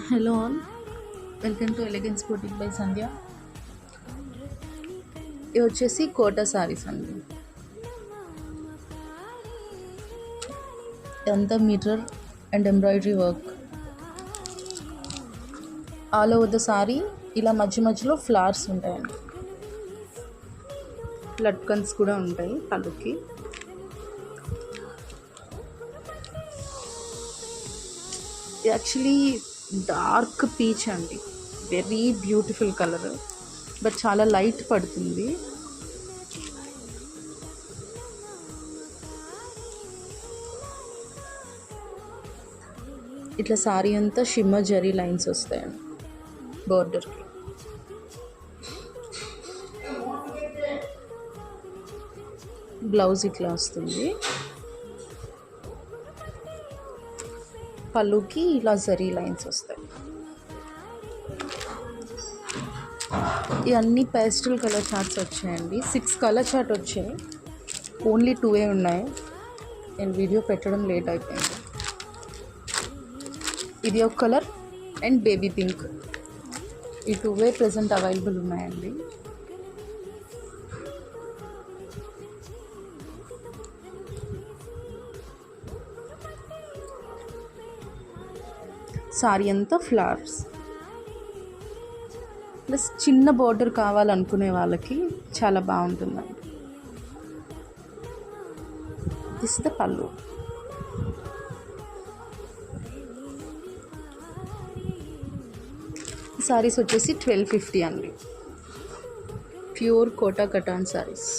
Hello all, welcome to elegance boutique by Sandhya. ఇవి వచ్చేసి కోటా సారీస్ అండి. ఇదంతా mirror and embroidery work all over the sari. ఇలా మధ్య మధ్యలో ఫ్లవర్స్ ఉంటాయండి. లట్కన్స్ కూడా ఉంటాయి పళ్ళుకి. యాక్చువల్లీ డార్క్ పీచ్ అండి, వెరీ బ్యూటిఫుల్ కలర్, బట్ చాలా లైట్ పడుతుంది. ఇట్లా సారీ అంతా షిమ్మర్ జరీ లైన్స్ వస్తాయండి బోర్డర్కి. బ్లౌజ్ ఇట్లా వస్తుంది. పళ్ళుకి ఇలా జరీ లైన్స్ వస్తాయి. ఇవన్నీ పేస్టల్ కలర్ చార్ట్స్ వచ్చాయండి. 6 కలర్ చార్ట్ వచ్చాయి, ఓన్లీ 2 ఉన్నాయి. నేను వీడియో పెట్టడం లేట్ అయిపోయింది. ఇది ఒక కలర్ అండ్ బేబీ పింక్, ఈ 2 ప్రజెంట్ అవైలబుల్ ఉన్నాయండి. సారీ అంతా ఫ్లవర్స్ ప్లస్ చిన్న బార్డర్ కావాలనుకునే వాళ్ళకి చాలా బాగుంటుందండి. దిస్ ద పళ్ళు. సారీస్ వచ్చేసి 1250 అండి. Pure Kota cotton saris.